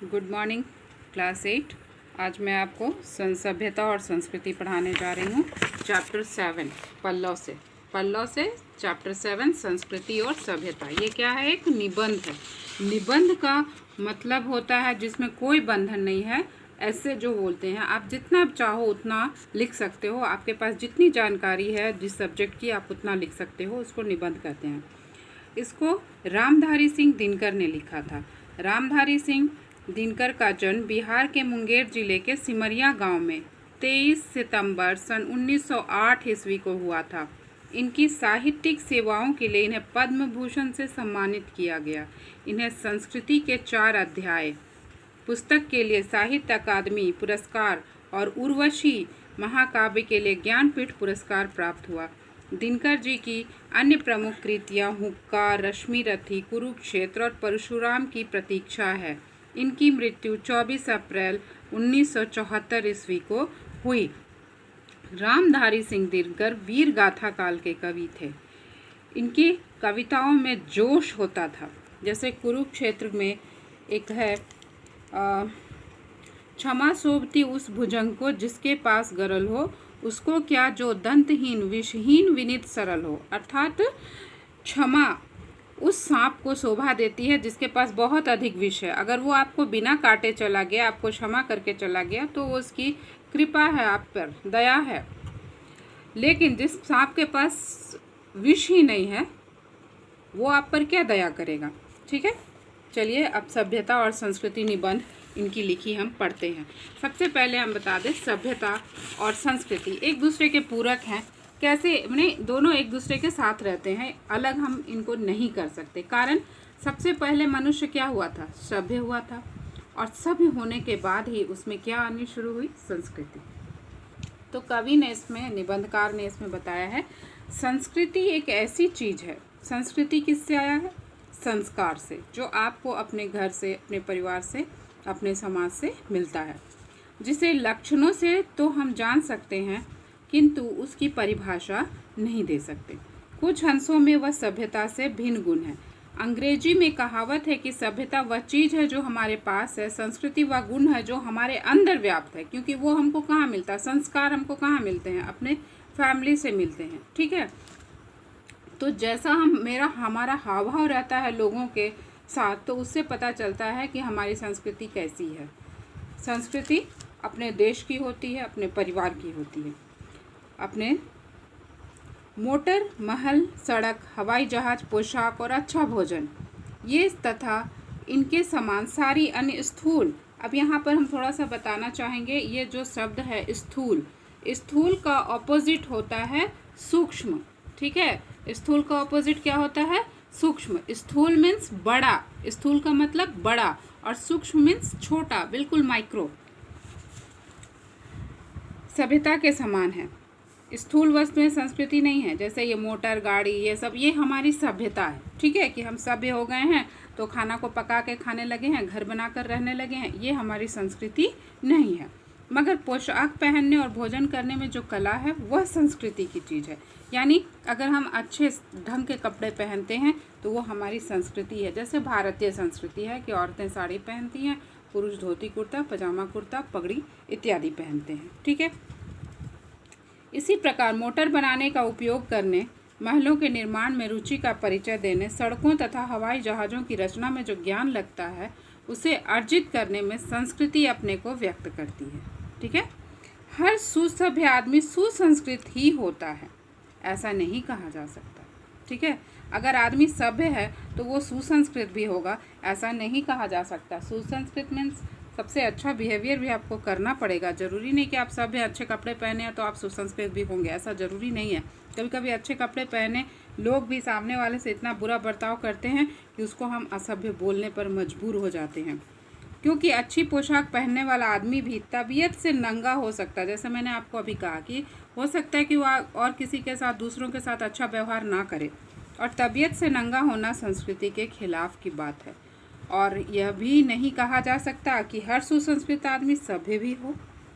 Good morning class 8। आज मैं आपको सभ्यता और संस्कृति पढ़ाने जा रही हूँ। चैप्टर 7 पल्लव से चैप्टर 7 संस्कृति और सभ्यता। ये क्या है? एक निबंध है। निबंध का मतलब होता है जिसमें कोई बंधन नहीं है। ऐसे जो बोलते हैं, आप जितना चाहो उतना लिख सकते हो। आपके पास जितनी जानकारी है जिस सब्जेक्ट की, आप उतना लिख सकते हो। उसको निबंध कहते हैं। इसको रामधारी सिंह दिनकर ने लिखा था। रामधारी सिंह दिनकर का जन्म बिहार के मुंगेर जिले के सिमरिया गांव में 23 सितंबर सन 1908 ईस्वी को हुआ था। इनकी साहित्यिक सेवाओं के लिए इन्हें पद्म भूषण से सम्मानित किया गया। इन्हें संस्कृति के 4 अध्याय, पुस्तक के लिए साहित्य अकादमी पुरस्कार और उर्वशी महाकाव्य के लिए ज्ञानपीठ पुरस्कार प्राप्त हुआ। दिनकर जी की अन्य प्रमुख कृतियाँ हुक्का, रश्मिरथी, कुरुक्षेत्र और परशुराम की प्रतीक्षा है। इनकी मृत्यु 24 अप्रैल 1974 ईस्वी को हुई। रामधारी सिंह दिनकर वीर गाथा काल के कवि थे। इनकी कविताओं में जोश होता था। जैसे कुरुक्षेत्र में एक है, क्षमा शोभती उस भुजंग को जिसके पास गरल हो, उसको क्या जो दंतहीन विषहीन विनित सरल हो। अर्थात क्षमा उस सांप को शोभा देती है जिसके पास बहुत अधिक विष है। अगर वो आपको बिना काटे चला गया, आपको क्षमा करके चला गया, तो वो उसकी कृपा है, आप पर दया है। लेकिन जिस सांप के पास विष ही नहीं है, वो आप पर क्या दया करेगा। ठीक है, चलिए अब सभ्यता और संस्कृति निबंध इनकी लिखी हम पढ़ते हैं। सबसे पहले हम बता दें, सभ्यता और संस्कृति एक दूसरे के पूरक हैं। कैसे? माने दोनों एक दूसरे के साथ रहते हैं, अलग हम इनको नहीं कर सकते। कारण सबसे पहले मनुष्य क्या हुआ था? सभ्य हुआ था। और सभ्य होने के बाद ही उसमें क्या आनी शुरू हुई? संस्कृति। तो कवि ने इसमें, निबंधकार ने इसमें बताया है, संस्कृति एक ऐसी चीज़ है। संस्कृति किससे आया है? संस्कार से, जो आपको अपने घर से, अपने परिवार से, अपने समाज से मिलता है, जिसे लक्षणों से तो हम जान सकते हैं किंतु उसकी परिभाषा नहीं दे सकते। कुछ अंशों में वह सभ्यता से भिन्न गुण है। अंग्रेजी में कहावत है कि सभ्यता वह चीज़ है जो हमारे पास है, संस्कृति वह गुण है जो हमारे अंदर व्याप्त है। क्योंकि वो हमको कहाँ मिलता है? संस्कार हमको कहाँ मिलते हैं? अपने फैमिली से मिलते हैं। ठीक है, तो जैसा हमारा हाव भाव रहता है लोगों के साथ, तो उससे पता चलता है कि हमारी संस्कृति कैसी है। संस्कृति अपने देश की होती है, अपने परिवार की होती है। अपने मोटर, महल, सड़क, हवाई जहाज, पोशाक और अच्छा भोजन, ये तथा इनके समान सारी अन्य स्थूल। अब यहाँ पर हम थोड़ा सा बताना चाहेंगे, ये जो शब्द है स्थूल, स्थूल का ऑपोजिट होता है सूक्ष्म। ठीक है, स्थूल का ऑपोजिट क्या होता है? सूक्ष्म। स्थूल मीन्स बड़ा, स्थूल का मतलब बड़ा, और सूक्ष्म मीन्स छोटा, बिल्कुल माइक्रो। सभ्यता के समान है। स्थूल वस्तु में संस्कृति नहीं है। जैसे ये मोटर, गाड़ी, ये सब, ये हमारी सभ्यता है। ठीक है, कि हम सभ्य हो गए हैं तो खाना को पका के खाने लगे हैं, घर बनाकर रहने लगे हैं, ये हमारी संस्कृति नहीं है। मगर पोशाक पहनने और भोजन करने में जो कला है वह संस्कृति की चीज़ है। यानी अगर हम अच्छे ढंग के कपड़े पहनते हैं तो वो हमारी संस्कृति है। जैसे भारतीय संस्कृति है कि औरतें साड़ी पहनती हैं, पुरुष धोती कुर्ता, पजामा कुर्ता, पगड़ी इत्यादि पहनते हैं। ठीक है, इसी प्रकार मोटर बनाने का उपयोग करने, महलों के निर्माण में रुचि का परिचय देने, सड़कों तथा हवाई जहाज़ों की रचना में जो ज्ञान लगता है उसे अर्जित करने में संस्कृति अपने को व्यक्त करती है। ठीक है, हर सुसभ्य आदमी सुसंस्कृत ही होता है, ऐसा नहीं कहा जा सकता। ठीक है, अगर आदमी सभ्य है तो वो सुसंस्कृत भी होगा, ऐसा नहीं कहा जा सकता। सुसंस्कृत मीन्स सबसे अच्छा बिहेवियर भी आपको करना पड़ेगा। ज़रूरी नहीं कि आप सभ्य अच्छे कपड़े पहने हैं तो आप सुसंस्कृत भी होंगे, ऐसा ज़रूरी नहीं है। कभी कभी अच्छे कपड़े पहने लोग भी सामने वाले से इतना बुरा बर्ताव करते हैं कि उसको हम असभ्य बोलने पर मजबूर हो जाते हैं। क्योंकि अच्छी पोशाक पहनने वाला आदमी भी तबीयत से नंगा हो सकता है। जैसे मैंने आपको अभी कहा कि हो सकता है कि वह और किसी के साथ, दूसरों के साथ अच्छा व्यवहार ना करे, और तबीयत से नंगा होना संस्कृति के खिलाफ की बात है। और यह भी नहीं कहा जा सकता कि हर सुसंस्कृत आदमी सभ्य भी हो,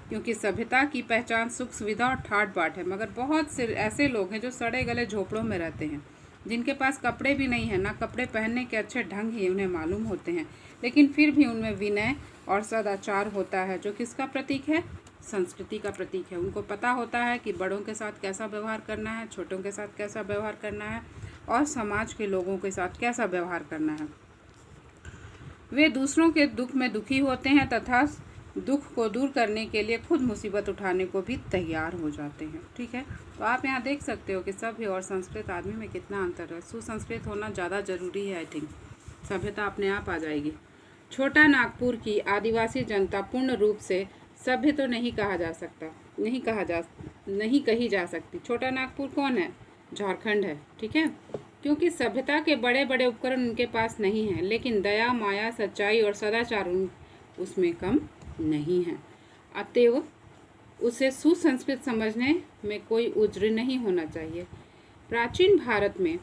क्योंकि सभ्यता की पहचान सुख सुविधा और ठाट बाट है। मगर बहुत से ऐसे लोग हैं जो सड़े गले झोपड़ों में रहते हैं, जिनके पास कपड़े भी नहीं है, ना कपड़े पहनने के अच्छे ढंग ही उन्हें मालूम होते हैं, लेकिन फिर भी उनमें विनय और सदाचार होता है, जो किसका प्रतीक है? संस्कृति का प्रतीक है। उनको पता होता है कि बड़ों के साथ कैसा व्यवहार करना है, छोटों के साथ कैसा व्यवहार करना है और समाज के लोगों के साथ कैसा व्यवहार करना है। वे दूसरों के दुख में दुखी होते हैं तथा दुख को दूर करने के लिए खुद मुसीबत उठाने को भी तैयार हो जाते हैं। ठीक है, तो आप यहाँ देख सकते हो कि सभ्य और संस्कृत आदमी में कितना अंतर है। सुसंस्कृत होना ज़्यादा जरूरी है। आई थिंक सभ्यता अपने आप आ जाएगी। छोटा नागपुर की आदिवासी जनता पूर्ण रूप से सभ्य तो नहीं कही जा सकती। छोटा नागपुर कौन है? झारखंड है। ठीक है, क्योंकि सभ्यता के बड़े बड़े उपकरण उनके पास नहीं हैं, लेकिन दया, माया, सच्चाई और सदाचार उसमें कम नहीं है। अतएव उसे सुसंस्कृत समझने में कोई उज्र नहीं होना चाहिए। प्राचीन भारत में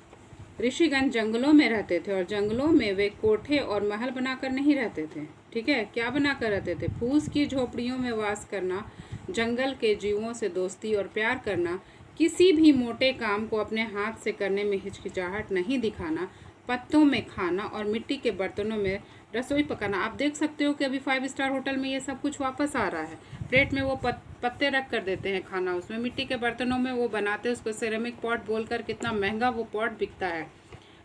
ऋषिगण जंगलों में रहते थे और जंगलों में वे कोठे और महल बनाकर नहीं रहते थे। ठीक है, क्या बनाकर रहते थे? फूस की झोपड़ियों में वास करना, जंगल के जीवों से दोस्ती और प्यार करना, किसी भी मोटे काम को अपने हाथ से करने में हिचकिचाहट नहीं दिखाना, पत्तों में खाना और मिट्टी के बर्तनों में रसोई पकाना। आप देख सकते हो कि अभी 5 स्टार होटल में ये सब कुछ वापस आ रहा है। प्लेट में वो पत्ते रख कर देते हैं खाना, उसमें मिट्टी के बर्तनों में वो बनाते हैं, उसको सिरेमिक पॉट बोलकर कितना महंगा वो पॉट बिकता है।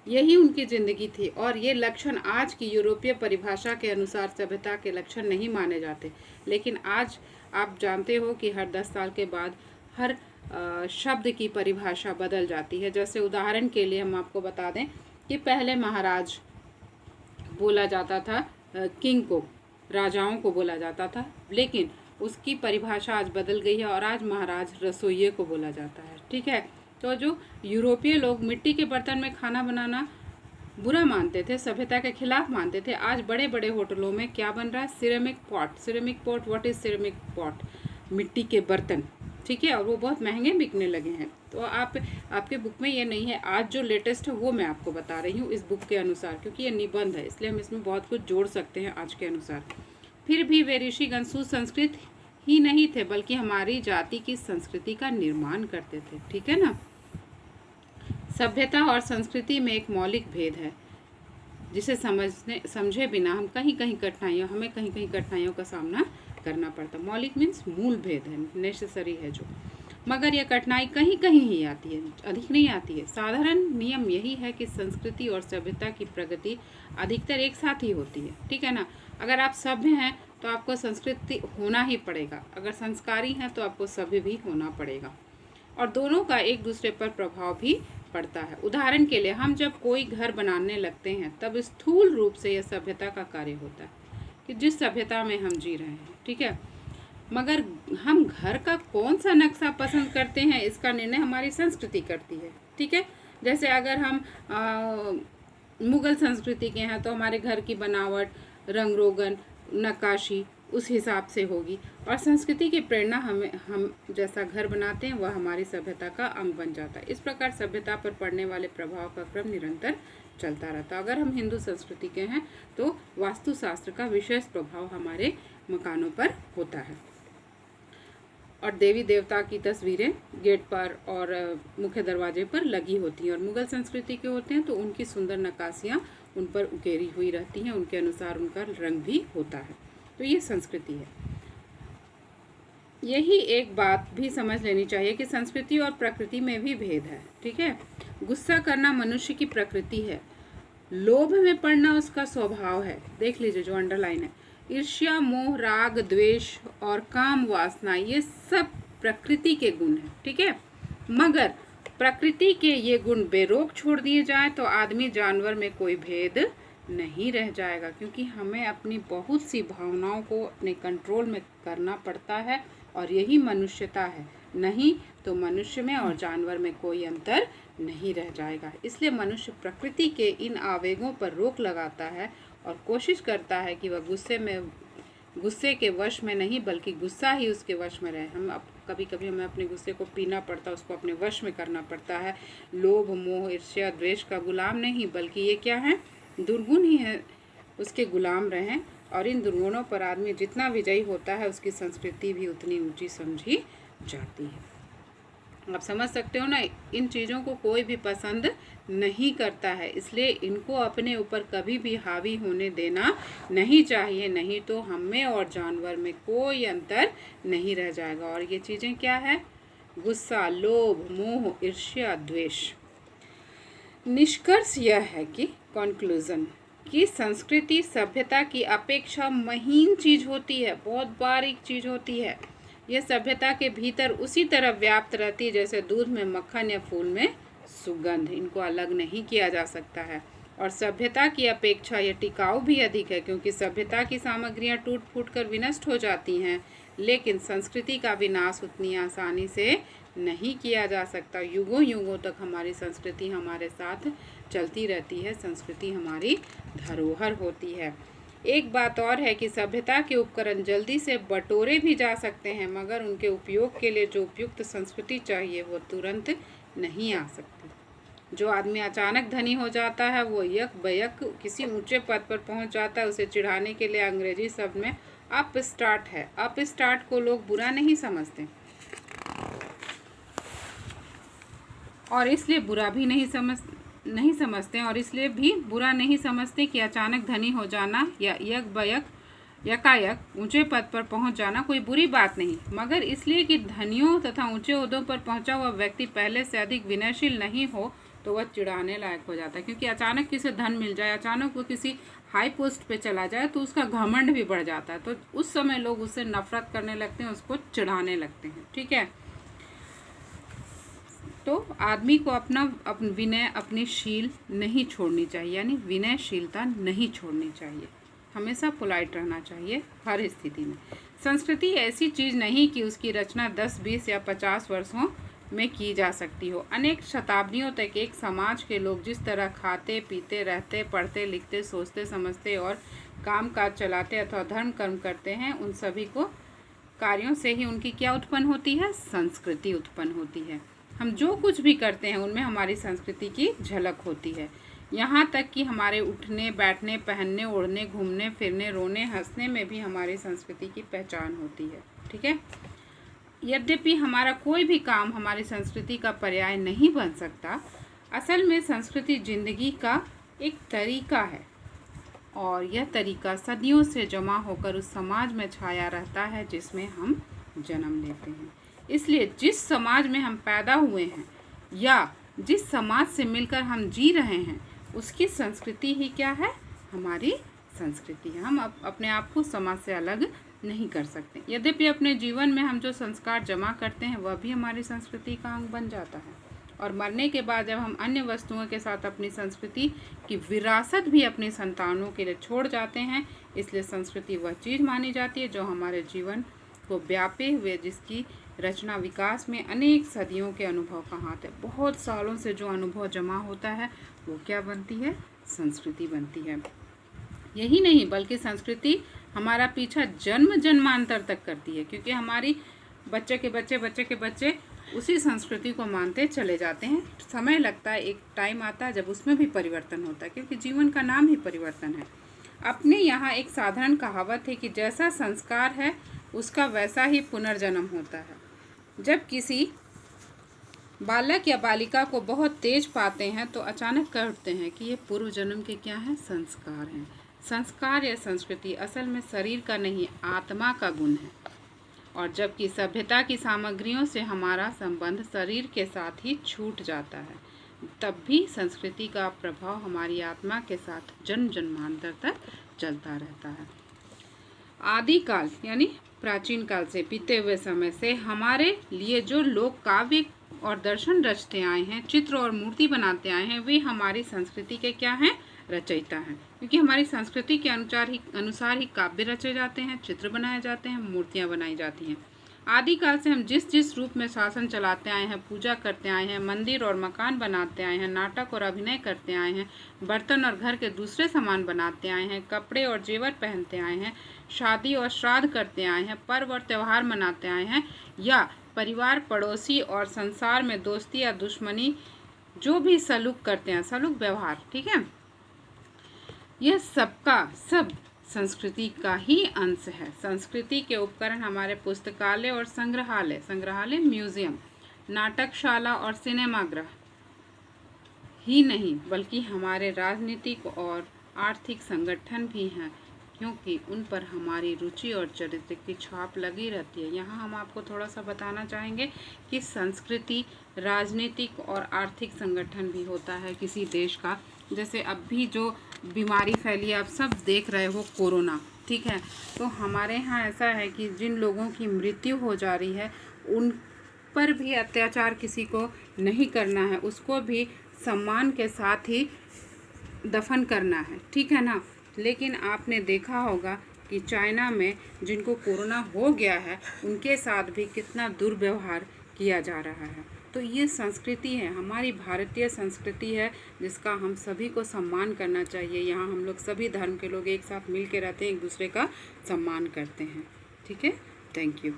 यही उनकी ज़िंदगी थी और ये लक्षण आज की यूरोपीय परिभाषा के अनुसार सभ्यता के लक्षण नहीं माने जाते। लेकिन आज आप जानते हो कि हर 10 साल के बाद हर शब्द की परिभाषा बदल जाती है। जैसे उदाहरण के लिए हम आपको बता दें कि पहले महाराज बोला जाता था, किंग को, राजाओं को बोला जाता था, लेकिन उसकी परिभाषा आज बदल गई है और आज महाराज रसोइये को बोला जाता है। ठीक है, तो जो यूरोपीय लोग मिट्टी के बर्तन में खाना बनाना बुरा मानते थे, सभ्यता के खिलाफ मानते थे, आज बड़े बड़े होटलों में क्या बन रहा है? Ceramic pot. Ceramic pot, what is ceramic pot? मिट्टी के बर्तन। ठीक है, और वो बहुत महंगे बिकने लगे हैं। तो आपके बुक में ये नहीं है। आज जो लेटेस्ट है वो मैं आपको बता रही हूँ इस बुक के अनुसार, क्योंकि ये निबंध है इसलिए हम इसमें बहुत कुछ जोड़ सकते हैं आज के अनुसार। फिर भी वे ऋषिगण सुसंस्कृत ही नहीं थे, बल्कि हमारी जाति की संस्कृति का निर्माण करते थे। ठीक है ना। सभ्यता और संस्कृति में एक मौलिक भेद है जिसे समझे बिना हमें कहीं कहीं कठिनाइयों का सामना करना पड़ता। मौलिक मीन्स मूल भेद है, नेसेसरी है जो, मगर यह कठिनाई कहीं कहीं ही आती है, अधिक नहीं आती है। साधारण नियम यही है कि संस्कृति और सभ्यता की प्रगति अधिकतर एक साथ ही होती है। ठीक है ना। अगर आप सभ्य हैं तो आपको संस्कृति होना ही पड़ेगा, अगर संस्कारी हैं तो आपको सभ्य भी होना पड़ेगा, और दोनों का एक दूसरे पर प्रभाव भी पड़ता है। उदाहरण के लिए हम जब कोई घर बनाने लगते हैं तब स्थूल रूप से यह सभ्यता का कार्य होता है कि जिस सभ्यता में हम जी रहे हैं। ठीक है, मगर हम घर का कौन सा नक्शा पसंद करते हैं इसका निर्णय हमारी संस्कृति करती है। ठीक है, जैसे अगर हम मुगल संस्कृति के हैं तो हमारे घर की बनावट, रंग रोगन, नक्काशी उस हिसाब से होगी, और संस्कृति की प्रेरणा हम जैसा घर बनाते हैं वह हमारी सभ्यता का अंग बन जाता है। इस प्रकार सभ्यता पर पड़ने वाले प्रभाव का क्रम निरंतर चलता रहता है। अगर हम हिंदू संस्कृति के हैं तो वास्तुशास्त्र का विशेष प्रभाव हमारे मकानों पर होता है, और देवी देवता की तस्वीरें गेट पर और मुख्य दरवाजे पर लगी होती हैं, और मुगल संस्कृति के होते हैं तो उनकी सुंदर नक्काशियाँ उन पर उकेरी हुई रहती हैं, उनके अनुसार उनका रंग भी होता है। तो ये संस्कृति है। यही एक बात भी समझ लेनी चाहिए कि संस्कृति और प्रकृति में भी भेद है। ठीक है, गुस्सा करना मनुष्य की प्रकृति है, लोभ में पड़ना उसका स्वभाव है। देख लीजिए जो अंडरलाइन है, ईर्ष्या, मोह, राग, द्वेष और काम वासना ये सब प्रकृति के गुण हैं। ठीक है, मगर प्रकृति के ये गुण बेरोक छोड़ दिए जाएं तो आदमी जानवर में कोई भेद नहीं रह जाएगा, क्योंकि हमें अपनी बहुत सी भावनाओं को अपने कंट्रोल में करना पड़ता है, और यही मनुष्यता है। नहीं तो मनुष्य में और जानवर में कोई अंतर नहीं रह जाएगा। इसलिए मनुष्य प्रकृति के इन आवेगों पर रोक लगाता है और कोशिश करता है कि वह गुस्से के वश में नहीं बल्कि गुस्सा ही उसके वश में रहे। कभी कभी हमें अपने गुस्से को पीना पड़ता है, उसको अपने वश में करना पड़ता है। लोभ, मोह, ईर्ष्या, द्वेष का गुलाम नहीं, बल्कि ये क्या है? दुर्गुण ही है, उसके गुलाम रहें। और इन दुर्गुणों पर आदमी जितना विजयी होता है उसकी संस्कृति भी उतनी ऊंची समझी जाती है। आप समझ सकते हो ना, इन चीज़ों को कोई भी पसंद नहीं करता है, इसलिए इनको अपने ऊपर कभी भी हावी होने देना नहीं चाहिए, नहीं तो हम में और जानवर में कोई अंतर नहीं रह जाएगा। और ये चीज़ें क्या है? गुस्सा, लोभ, मोह, ईर्ष्या, द्वेष। निष्कर्ष यह है कि कंक्लूजन कि संस्कृति सभ्यता की अपेक्षा महीन चीज होती है, बहुत बारीक चीज होती है। यह सभ्यता के भीतर उसी तरह व्याप्त रहती है जैसे दूध में मक्खन या फूल में सुगंध। इनको अलग नहीं किया जा सकता है। और सभ्यता की अपेक्षा यह टिकाऊ भी अधिक है, क्योंकि सभ्यता की सामग्रियां टूट फूट कर विनष्ट हो जाती हैं, लेकिन संस्कृति का विनाश उतनी आसानी से नहीं किया जा सकता। युगों युगों तक हमारी संस्कृति हमारे साथ चलती रहती है। संस्कृति हमारी धरोहर होती है। एक बात और है कि सभ्यता के उपकरण जल्दी से बटोरे भी जा सकते हैं, मगर उनके उपयोग के लिए जो उपयुक्त संस्कृति चाहिए वो तुरंत नहीं आ सकती। जो आदमी अचानक धनी हो जाता है, वो यक बयक किसी ऊंचे पद पर पहुंच जाता है, उसे चिढ़ाने के लिए अंग्रेजी शब्द में अप स्टार्ट है। अप स्टार्ट को लोग बुरा नहीं समझते और इसलिए बुरा नहीं समझते कि अचानक धनी हो जाना या यकायक ऊंचे पद पर पहुंच जाना कोई बुरी बात नहीं, मगर इसलिए कि धनियों तथा ऊंचे ओहदों पर पहुंचा हुआ व्यक्ति पहले से अधिक विनयशील नहीं हो तो वह चिढ़ाने लायक हो जाता है। क्योंकि अचानक किसी धन मिल जाए, अचानक वो किसी हाई पोस्ट पे चला जाए तो उसका घमंड भी बढ़ जाता है, तो उस समय लोग उससे नफरत करने लगते हैं, उसको चिढ़ाने लगते हैं। ठीक है, तो आदमी को अपनी शील नहीं छोड़नी चाहिए, यानी विनयशीलता नहीं छोड़नी चाहिए। हमेशा पोलाइट रहना चाहिए हर स्थिति में। संस्कृति ऐसी चीज़ नहीं कि उसकी रचना 10, 20 या 50 वर्षों में की जा सकती हो। अनेक शताब्दियों तक एक समाज के लोग जिस तरह खाते पीते रहते, पढ़ते लिखते, सोचते समझते और काम काज चलाते अथवा धर्म कर्म करते हैं, उन सभी को कार्यों से ही उनकी क्या उत्पन्न होती है? संस्कृति उत्पन्न होती है। हम जो कुछ भी करते हैं उनमें हमारी संस्कृति की झलक होती है। यहाँ तक कि हमारे उठने बैठने, पहनने ओढ़ने, घूमने फिरने, रोने हंसने में भी हमारी संस्कृति की पहचान होती है। ठीक है, यद्यपि हमारा कोई भी काम हमारी संस्कृति का पर्याय नहीं बन सकता, असल में संस्कृति जिंदगी का एक तरीका है और यह तरीका सदियों से जमा होकर उस समाज में छाया रहता है जिसमें हम जन्म लेते हैं। इसलिए जिस समाज में हम पैदा हुए हैं या जिस समाज से मिलकर हम जी रहे हैं, उसकी संस्कृति ही क्या है? हमारी संस्कृति है। हम अपने आप को समाज से अलग नहीं कर सकते। यद्यपि अपने जीवन में हम जो संस्कार जमा करते हैं वह भी हमारी संस्कृति का अंग बन जाता है, और मरने के बाद जब हम अन्य वस्तुओं के साथ अपनी संस्कृति की विरासत भी अपनी संतानों के लिए छोड़ जाते हैं। इसलिए संस्कृति वह चीज़ मानी जाती है जो हमारे जीवन को व्यापे हुए, जिसकी रचना विकास में अनेक सदियों के अनुभव का हाथ है। बहुत सालों से जो अनुभव जमा होता है वो क्या बनती है? संस्कृति बनती है। यही नहीं बल्कि संस्कृति हमारा पीछा जन्म जन्मांतर तक करती है, क्योंकि हमारी बच्चे के बच्चे उसी संस्कृति को मानते चले जाते हैं। समय लगता है, एक टाइम आता है जब उसमें भी परिवर्तन होता है, क्योंकि जीवन का नाम ही परिवर्तन है। अपने यहाँ एक साधारण कहावत है कि जैसा संस्कार है उसका वैसा ही पुनर्जन्म होता है। जब किसी बालक या बालिका को बहुत तेज पाते हैं तो अचानक कह उठते हैं कि ये पूर्व जन्म के क्या हैं? संस्कार हैं। संस्कार या संस्कृति असल में शरीर का नहीं, आत्मा का गुण है। और जबकि सभ्यता की सामग्रियों से हमारा संबंध शरीर के साथ ही छूट जाता है, तब भी संस्कृति का प्रभाव हमारी आत्मा के साथ जन्म जन्मांतर तक चलता रहता है। आदिकाल यानी प्राचीन काल से बीते हुए समय से हमारे लिए जो लोग काव्य और दर्शन रचते आए हैं, चित्र और मूर्ति बनाते आए हैं, वे हमारी संस्कृति के क्या हैं? रचयिता हैं। क्योंकि हमारी संस्कृति के अनुसार ही काव्य रचे जाते हैं, चित्र बनाए जाते हैं, मूर्तियाँ बनाई जाती हैं। आदिकाल से हम जिस रूप में शासन चलाते आए हैं, पूजा करते आए हैं, मंदिर और मकान बनाते आए हैं, नाटक और अभिनय करते आए हैं, बर्तन और घर के दूसरे सामान बनाते आए हैं, कपड़े और जेवर पहनते आए हैं, शादी और श्राद्ध करते आए हैं, पर्व और त्यौहार मनाते आए हैं, या परिवार, पड़ोसी और संसार में दोस्ती या दुश्मनी जो भी सलूक करते हैं, सलूक व्यवहार, ठीक है, यह सबका सब संस्कृति का ही अंश है। संस्कृति के उपकरण हमारे पुस्तकालय और संग्रहालय म्यूजियम नाटकशाला और सिनेमागृह ही नहीं बल्कि हमारे राजनीतिक और आर्थिक संगठन भी हैं, क्योंकि उन पर हमारी रुचि और चरित्र की छाप लगी रहती है। यहाँ हम आपको थोड़ा सा बताना चाहेंगे कि संस्कृति, राजनीतिक और आर्थिक संगठन भी होता है किसी देश का। जैसे अब भी जो बीमारी फैली है, आप सब देख रहे हो, कोरोना, ठीक है। तो हमारे यहाँ ऐसा है कि जिन लोगों की मृत्यु हो जा रही है उन पर भी अत्याचार किसी को नहीं करना है, उसको भी सम्मान के साथ ही दफन करना है, ठीक है ना। लेकिन आपने देखा होगा कि चाइना में जिनको कोरोना हो गया है उनके साथ भी कितना दुर्व्यवहार किया जा रहा है। तो ये संस्कृति है, हमारी भारतीय संस्कृति है, जिसका हम सभी को सम्मान करना चाहिए। यहाँ हम लोग सभी धर्म के लोग एक साथ मिल के रहते हैं, एक दूसरे का सम्मान करते हैं, ठीक है। Thank you.